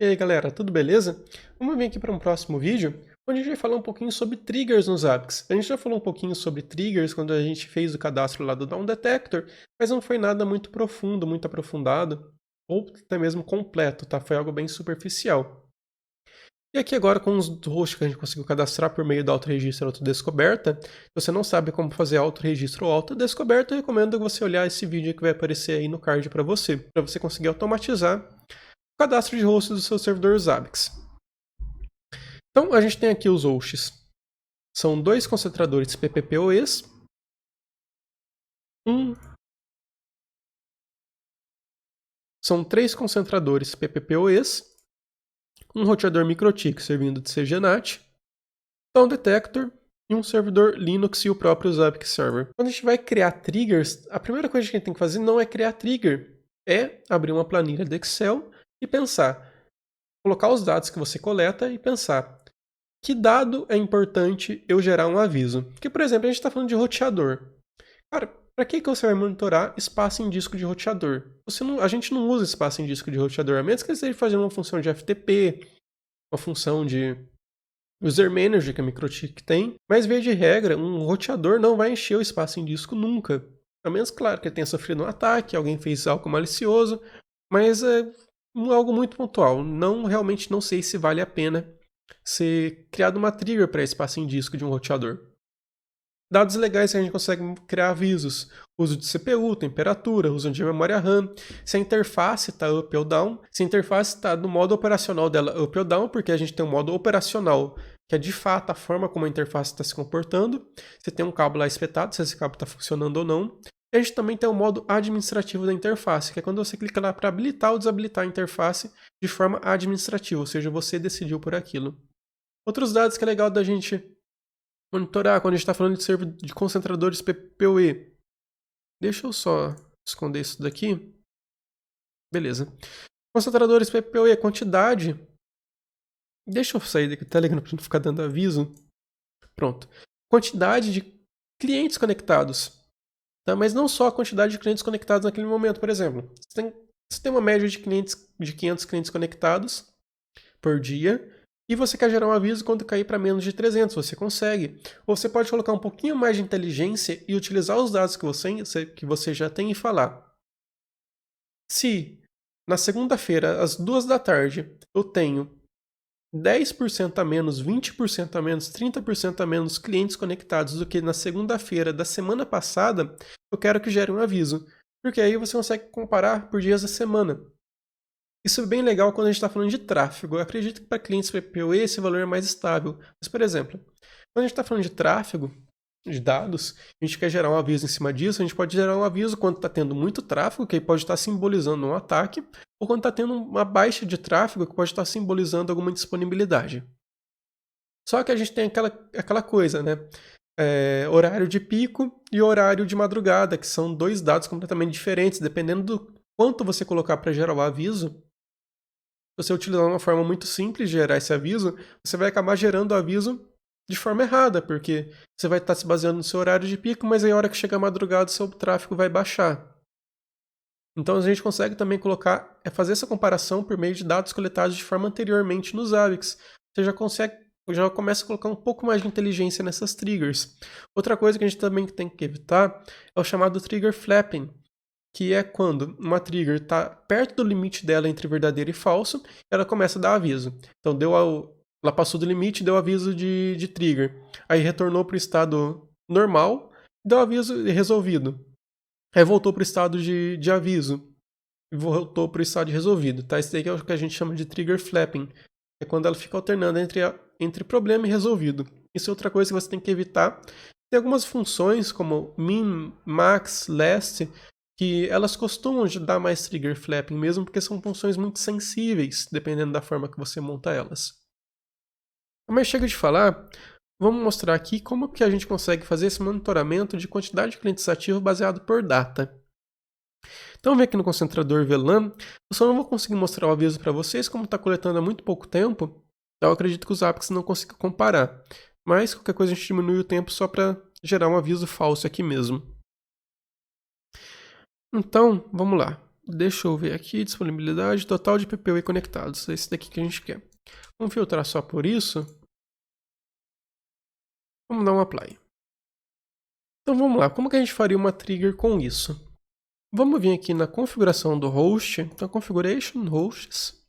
E aí galera, tudo beleza? Vamos vir aqui para um próximo vídeo, onde a gente vai falar um pouquinho sobre triggers nos Zabbix. A gente já falou um pouquinho sobre triggers quando a gente fez o cadastro lá do Down Detector, mas não foi nada muito profundo, muito aprofundado, ou até mesmo completo, tá? Foi algo bem superficial. E aqui agora com os hosts que a gente conseguiu cadastrar por meio do autorregistro e autodescoberta, se você não sabe como fazer autorregistro ou autodescoberta, eu recomendo você olhar esse vídeo que vai aparecer aí no card para você conseguir automatizar cadastro de host do seu servidor Zabbix. Então, a gente tem aqui os hosts. São dois concentradores PPPoEs. São três concentradores PPPoEs. Um roteador MikroTik servindo de CGNAT. Um detector e um servidor Linux e o próprio Zabbix Server. Quando a gente vai criar triggers, a primeira coisa que a gente tem que fazer não é criar trigger, é abrir uma planilha de Excel e pensar, colocar os dados que você coleta e pensar, que dado é importante eu gerar um aviso? Porque, por exemplo, a gente está falando de roteador. Cara, para que você vai monitorar espaço em disco de roteador? A gente não usa espaço em disco de roteador, a menos que você esteja fazendo uma função de FTP, uma função de User Manager que a MikroTik tem, mas via de regra, um roteador não vai encher o espaço em disco nunca. A menos, claro, que ele tenha sofrido um ataque, alguém fez algo malicioso, mas é algo muito pontual. Realmente não sei se vale a pena ser criado uma trigger para espaço em disco de um roteador. Dados legais que a gente consegue criar avisos. Uso de CPU, temperatura, uso de memória RAM. Se a interface está up ou down. Se a interface está no modo operacional dela up ou down, porque a gente tem um modo operacional, que é de fato a forma como a interface está se comportando. Se tem um cabo lá espetado, se esse cabo está funcionando ou não. E a gente também tem o modo administrativo da interface, que é quando você clica lá para habilitar ou desabilitar a interface de forma administrativa, ou seja, você decidiu por aquilo. Outros dados que é legal da gente monitorar quando a gente está falando de concentradores PPoE. Deixa eu só esconder isso daqui. Beleza. Concentradores PPoE, quantidade. Deixa eu sair daqui do Telegram para não ficar dando aviso. Pronto. Quantidade de clientes conectados. Tá? Mas não só a quantidade de clientes conectados naquele momento. Por exemplo, você tem uma média de 500 clientes conectados por dia. E você quer gerar um aviso quando cair para menos de 300, você consegue. Ou você pode colocar um pouquinho mais de inteligência e utilizar os dados que você já tem e falar. Se na segunda-feira, às 2 da tarde, eu tenho 10% a menos, 20% a menos, 30% a menos clientes conectados do que na segunda-feira da semana passada, eu quero que gere um aviso. Porque aí você consegue comparar por dias da semana. Isso é bem legal quando a gente está falando de tráfego. Eu acredito que para clientes PPoE esse valor é mais estável. Mas, por exemplo, quando a gente está falando de tráfego, de dados, a gente quer gerar um aviso em cima disso, a gente pode gerar um aviso quando está tendo muito tráfego, que pode estar simbolizando um ataque, ou quando está tendo uma baixa de tráfego, que pode estar simbolizando alguma disponibilidade. Só que a gente tem aquela coisa, né? Horário de pico e horário de madrugada, que são dois dados completamente diferentes, dependendo do quanto você colocar para gerar o aviso. Se você utilizar uma forma muito simples de gerar esse aviso, você vai acabar gerando o aviso de forma errada, porque você vai estar se baseando no seu horário de pico, mas aí a hora que chegar a madrugada, o seu tráfego vai baixar. Então a gente consegue também fazer essa comparação por meio de dados coletados de forma anteriormente nos Zabbix. Você já começa a colocar um pouco mais de inteligência nessas triggers. Outra coisa que a gente também tem que evitar é o chamado trigger flapping, que é quando uma trigger está perto do limite dela entre verdadeiro e falso, ela começa a dar aviso. Então ela passou do limite, deu aviso de trigger. Aí retornou para o estado normal, deu aviso resolvido. Aí voltou para o estado de aviso e voltou para o estado de resolvido. Tá? Isso daí é o que a gente chama de trigger flapping. É quando ela fica alternando entre problema e resolvido. Isso é outra coisa que você tem que evitar. Tem algumas funções como min, max, last, que elas costumam dar mais trigger flapping mesmo, porque são funções muito sensíveis, dependendo da forma que você monta elas. Mas chega de falar, vamos mostrar aqui como que a gente consegue fazer esse monitoramento de quantidade de clientes ativos baseado por data. Então, vem aqui no concentrador VLAN, eu só não vou conseguir mostrar o aviso para vocês, como está coletando há muito pouco tempo, então eu acredito que os Zabbix não consigam comparar. Mas, qualquer coisa, a gente diminui o tempo só para gerar um aviso falso aqui mesmo. Então, vamos lá. deixa eu ver aqui, disponibilidade, total de PPE conectados. É esse daqui que a gente quer. Vamos filtrar só por isso. Vamos dar um apply. Então vamos lá, como que a gente faria uma trigger com isso? Vamos vir aqui na configuração do host, então configuration, hosts.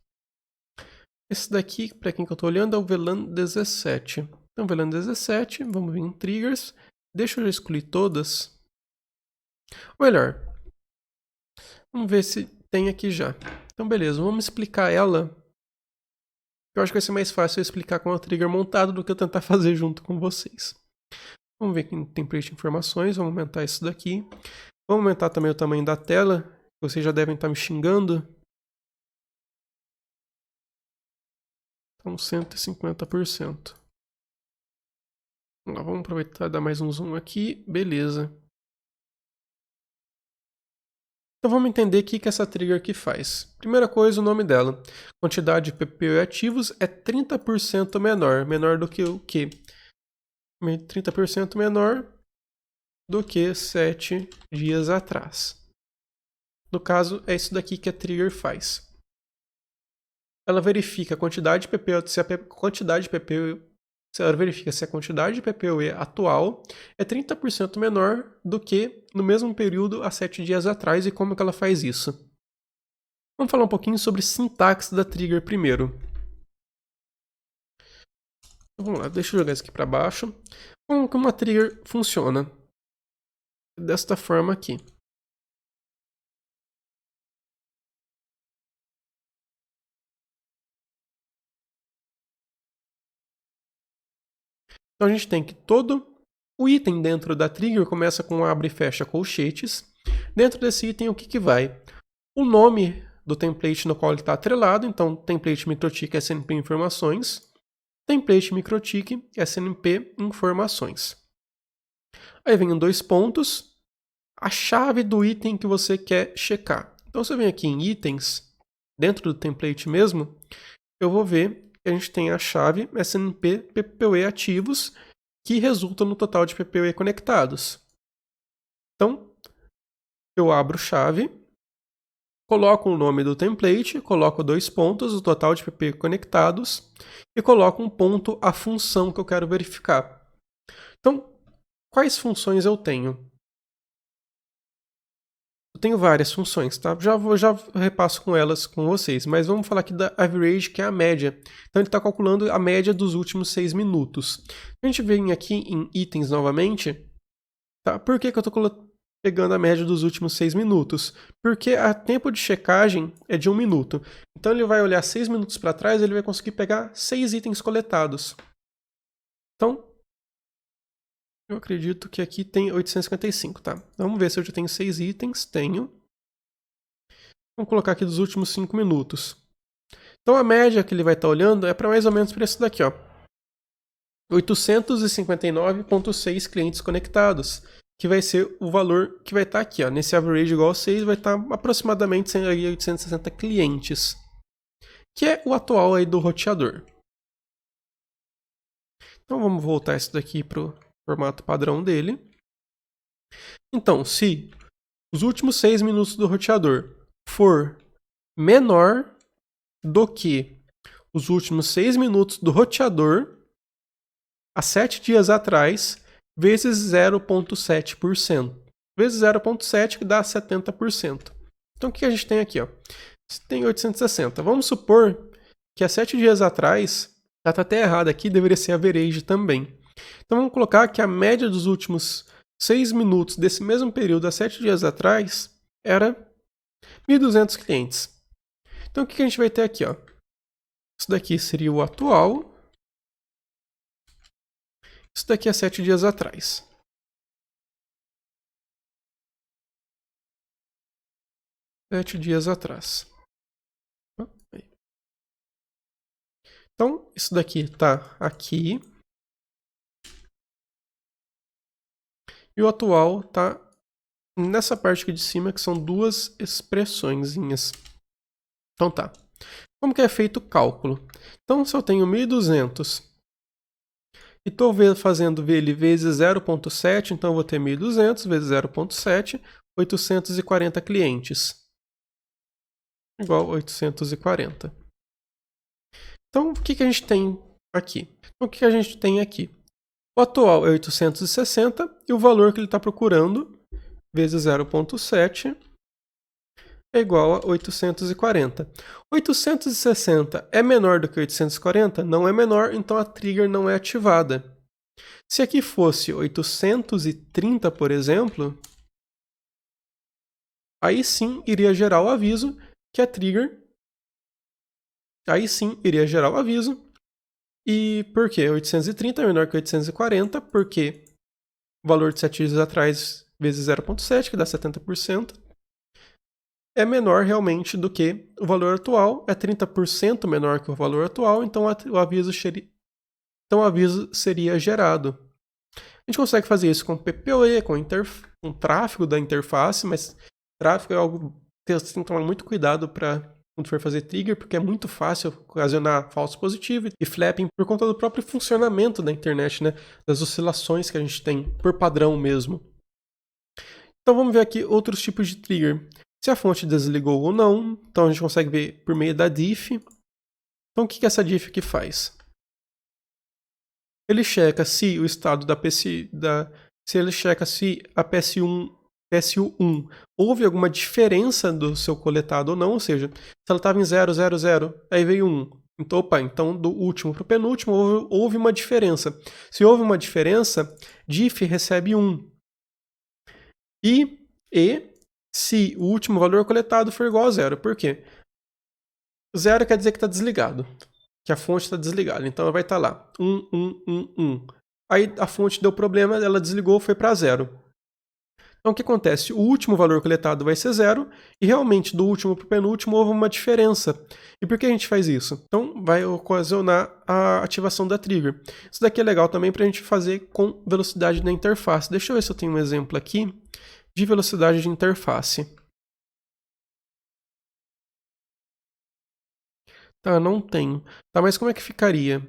Esse daqui, para quem que eu estou olhando, é o VLAN 17. Então VLAN 17, vamos vir em triggers, deixa eu já excluir todas. Ou melhor, vamos ver se tem aqui já. Então beleza, vamos explicar ela. Eu acho que vai ser mais fácil eu explicar com a trigger montada do que eu tentar fazer junto com vocês. Vamos ver aqui em template informações, vamos aumentar isso daqui. Vamos aumentar também o tamanho da tela, vocês já devem estar me xingando. Então 150%. Vamos aproveitar e dar mais um zoom aqui, beleza. Então vamos entender o que essa trigger aqui faz. Primeira coisa, o nome dela. Quantidade de PPE ativos é 30% menor. Menor do que o quê? 30% menor do que 7 dias atrás. No caso, é isso daqui que a trigger faz. Ela verifica a quantidade de PPE, ela verifica se a quantidade de PPE atual é 30% menor do que no mesmo período há 7 dias atrás e como que ela faz isso. Vamos falar um pouquinho sobre sintaxe da trigger primeiro. Vamos lá, deixa eu jogar isso aqui para baixo. Como que uma trigger funciona? Desta forma aqui. Então a gente tem que todo o item dentro da trigger começa com abre e fecha colchetes. Dentro desse item o que vai? O nome do template no qual ele está atrelado, então template MikroTik SNP informações, template MikroTik SNP informações. Aí vem dois pontos, a chave do item que você quer checar. Então você vem aqui em itens, dentro do template mesmo, eu vou ver que a gente tem a chave SNP PPE ativos, que resulta no total de PPE conectados. Então, eu abro chave, coloco o nome do template, coloco dois pontos, o total de PPE conectados, e coloco um ponto a função que eu quero verificar. Então, quais funções eu tenho? Eu tenho várias funções, tá? Já repasso com elas com vocês, mas vamos falar aqui da average, que é a média. Então ele está calculando a média dos últimos 6 minutos. A gente vem aqui em itens novamente, tá? Por que eu estou pegando a média dos últimos 6 minutos? Porque o tempo de checagem é de 1 minuto. Então ele vai olhar 6 minutos para trás e ele vai conseguir pegar 6 itens coletados. Então, eu acredito que aqui tem 855, tá? Vamos ver se eu já tenho 6 itens. Tenho. Vamos colocar aqui dos últimos 5 minutos. Então a média que ele vai estar olhando é para mais ou menos para esse daqui, ó. 859,6 clientes conectados, que vai ser o valor que vai estar aqui, ó. Nesse average igual a 6 vai estar aproximadamente 860 clientes, que é o atual aí do roteador. Então vamos voltar isso daqui para o formato padrão dele. Então, se os últimos 6 minutos do roteador for menor do que os últimos 6 minutos do roteador há 7 dias atrás, vezes 0,7%. Vezes 0,7 que dá 70%. Então o que a gente tem aqui? Ó? Tem 860. Vamos supor que há 7 dias atrás, já está até errado aqui, deveria ser average também. Então vamos colocar que a média dos últimos 6 minutos desse mesmo período, há 7 dias atrás, era 1.200 clientes. Então o que a gente vai ter aqui? Ó? Isso daqui seria o atual. Isso daqui é 7 dias atrás. Sete dias atrás. Então, isso daqui está aqui. E o atual está nessa parte aqui de cima, que são duas expressõezinhas. Então tá. Como que é feito o cálculo? Então, se eu tenho 1.200 e estou fazendo ele vezes 0,7, então eu vou ter 1.200 vezes 0,7, 840 clientes. igual a 840. Então, o que a gente tem aqui? Então, o que a gente tem aqui? O atual é 860 e o valor que ele está procurando, vezes 0,7, é igual a 840. 860 é menor do que 840? Não é menor, então a trigger não é ativada. Se aqui fosse 830, por exemplo, aí sim iria gerar o aviso que a trigger... Aí sim iria gerar o aviso. E por quê? 830 é menor que 840, porque o valor de 7 dígitos atrás vezes 0,7, que dá 70%, é menor realmente do que o valor atual, é 30% menor que o valor atual, então o aviso seria gerado. A gente consegue fazer isso com PPoE, com tráfego da interface, mas tráfego é algo que você tem que tomar muito cuidado para quando for fazer trigger, porque é muito fácil ocasionar falso positivo e flapping por conta do próprio funcionamento da internet, né? Das oscilações que a gente tem por padrão mesmo. Então vamos ver aqui outros tipos de trigger. Se a fonte desligou ou não, então a gente consegue ver por meio da diff. Então o que essa diff aqui faz? Ele checa se o estado se ele checa se a PSU1 houve alguma diferença do seu coletado ou não, ou seja, se ela estava em 0, 0, 0, aí veio 1. Então, então do último para o penúltimo houve uma diferença. Se houve uma diferença, diff recebe 1. E se o último valor coletado for igual a 0. Por quê? 0 quer dizer que está desligado, que a fonte está desligada. Então ela vai estar lá, 1, 1, 1, 1. Aí a fonte deu problema, ela desligou, foi para 0. Então o que acontece? O último valor coletado vai ser 0 e realmente do último para o penúltimo houve uma diferença. E por que a gente faz isso? Então vai ocasionar a ativação da trigger. Isso daqui é legal também para a gente fazer com velocidade da interface. Deixa eu ver se eu tenho um exemplo aqui de velocidade de interface. Tá, não tenho. Tá, mas como é que ficaria?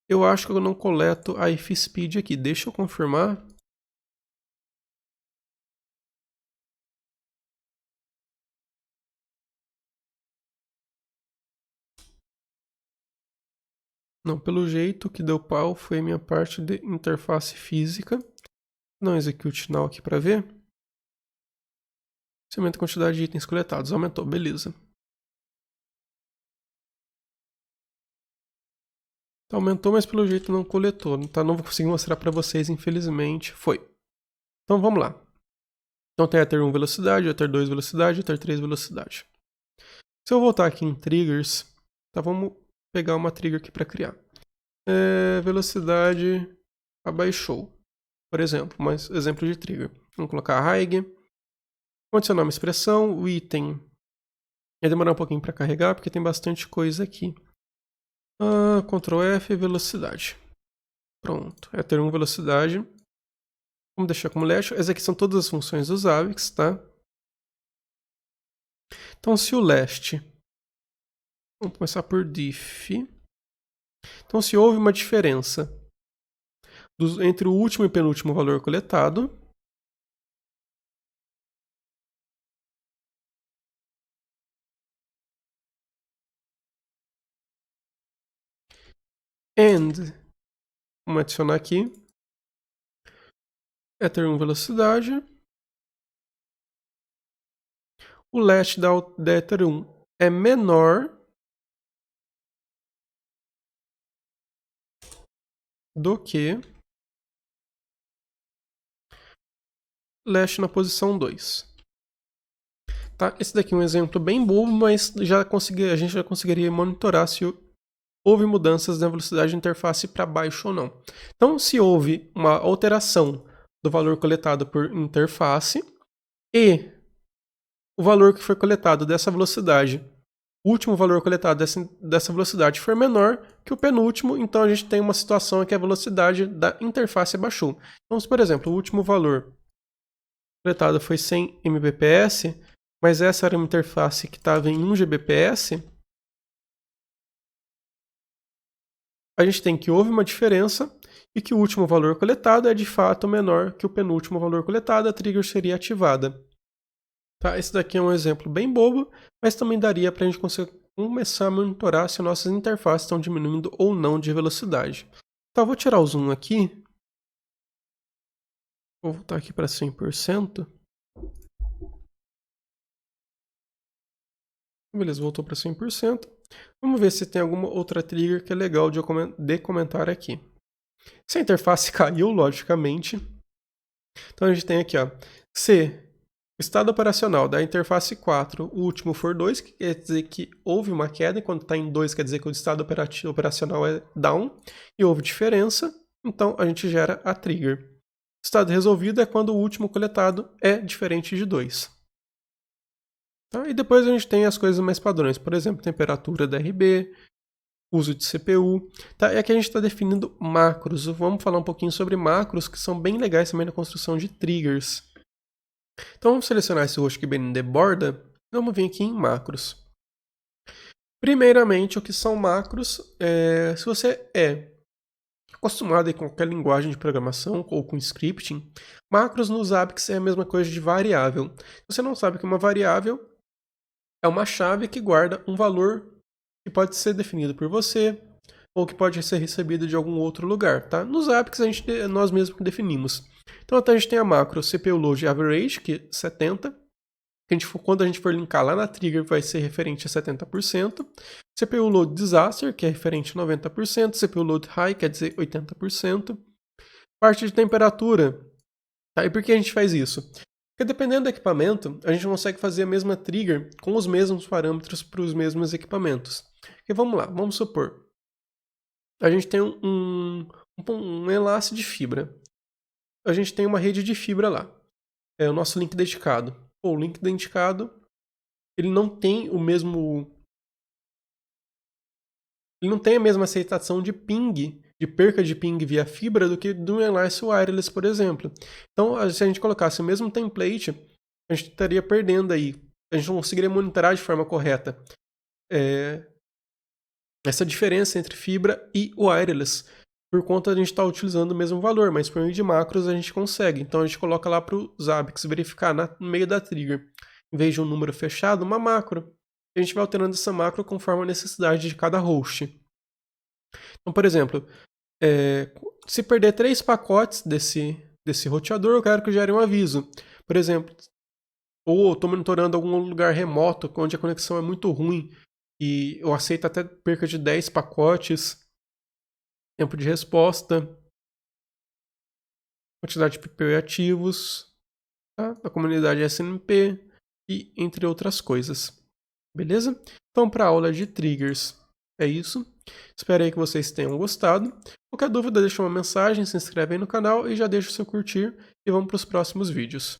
Eu acho que eu não coleto a fspeed aqui. Deixa eu confirmar. Não, pelo jeito que deu pau foi a minha parte de interface física. Não execute now aqui para ver. Se aumenta a quantidade de itens coletados. Aumentou, beleza. Tá, aumentou, mas pelo jeito não coletou. Tá, não vou conseguir mostrar para vocês, infelizmente. Foi. Então vamos lá. Então tem Ether 1 velocidade, Ether 2 velocidade, Ether 3 velocidade. Se eu voltar aqui em triggers, tá, vamos pegar uma trigger aqui para criar. Velocidade abaixou. Por exemplo, mais exemplo de trigger. Vamos colocar high. Vou adicionar uma expressão, o item. Vai demorar um pouquinho para carregar, porque tem bastante coisa aqui. Ctrl F, velocidade. Pronto, Ether 1 velocidade. Vamos deixar como last. Essas aqui são todas as funções dos AVIX, tá? Então, se o last... Vamos começar por diff. Então, se houve uma diferença entre o último e penúltimo valor coletado, and, vamos adicionar aqui, Ether 1 velocidade, o last da Ether 1 é menor do que last na posição 2. Tá? Esse daqui é um exemplo bem bobo, mas a gente já conseguiria monitorar se houve mudanças na velocidade de interface para baixo ou não. Então, se houve uma alteração do valor coletado por interface e o valor que foi coletado dessa velocidade, o último valor coletado dessa velocidade for menor que o penúltimo, então a gente tem uma situação em que a velocidade da interface baixou. Então, se, por exemplo, o último valor coletado foi 100 Mbps, mas essa era uma interface que estava em 1 Gbps, a gente tem que houve uma diferença e que o último valor coletado é de fato menor que o penúltimo valor coletado, a trigger seria ativada. Tá? Esse daqui é um exemplo bem bobo, mas também daria para a gente começar a monitorar se nossas interfaces estão diminuindo ou não de velocidade. Então, eu vou tirar o zoom aqui. Vou voltar aqui para 100%. Beleza, voltou para 100%. Vamos ver se tem alguma outra trigger que é legal de comentar aqui. Se a interface caiu, logicamente. Então a gente tem aqui, ó, se o estado operacional da interface 4, o último for 2, que quer dizer que houve uma queda, e quando está em 2 quer dizer que o estado operacional é down, e houve diferença, então a gente gera a trigger. Estado resolvido é quando o último coletado é diferente de 2. Tá? E depois a gente tem as coisas mais padrões, por exemplo, temperatura da RB, uso de CPU. Tá? E aqui a gente está definindo macros. Vamos falar um pouquinho sobre macros, que são bem legais também na construção de triggers. Então vamos selecionar esse roxo aqui bem de borda. Vamos vir aqui em macros. Primeiramente, o que são macros? Se você é acostumado com qualquer linguagem de programação ou com scripting, macros no Zabbix é a mesma coisa de variável. Se você não sabe que uma variável é uma chave que guarda um valor que pode ser definido por você ou que pode ser recebido de algum outro lugar, tá? Nos Zabbix nós mesmos definimos. Então até a gente tem a macro CPU load average, que é 70. Quando a gente for linkar lá na trigger, vai ser referente a 70%. CPU load disaster, que é referente a 90%. CPU load high, quer dizer 80%. Parte de temperatura. Tá? E por que a gente faz isso? Porque dependendo do equipamento, a gente consegue fazer a mesma trigger com os mesmos parâmetros para os mesmos equipamentos. E vamos lá, vamos supor. A gente tem um enlace de fibra. A gente tem uma rede de fibra lá. É o nosso link dedicado. O link dedicado, ele não tem o mesmo... Ele não tem a mesma aceitação de ping, de perca de ping via fibra do que do enlace wireless, por exemplo. Então, se a gente colocasse o mesmo template, a gente estaria perdendo aí. A gente não conseguiria monitorar de forma correta essa diferença entre fibra e wireless, por conta de a gente estar utilizando o mesmo valor, mas por meio de macros a gente consegue. Então a gente coloca lá para o Zabbix verificar no meio da trigger, em vez de um número fechado, uma macro. A gente vai alterando essa macro conforme a necessidade de cada host. Então, por exemplo, se perder 3 pacotes desse roteador, eu quero que gere um aviso. Por exemplo, ou estou monitorando algum lugar remoto onde a conexão é muito ruim e eu aceito até perca de 10 pacotes, tempo de resposta, quantidade de PPU ativos, tá? Da comunidade SNMP e entre outras coisas. Beleza? Então, para a aula de triggers é isso. Espero aí que vocês tenham gostado. Qualquer dúvida, deixa uma mensagem, se inscreve aí no canal e já deixa o seu curtir. E vamos para os próximos vídeos.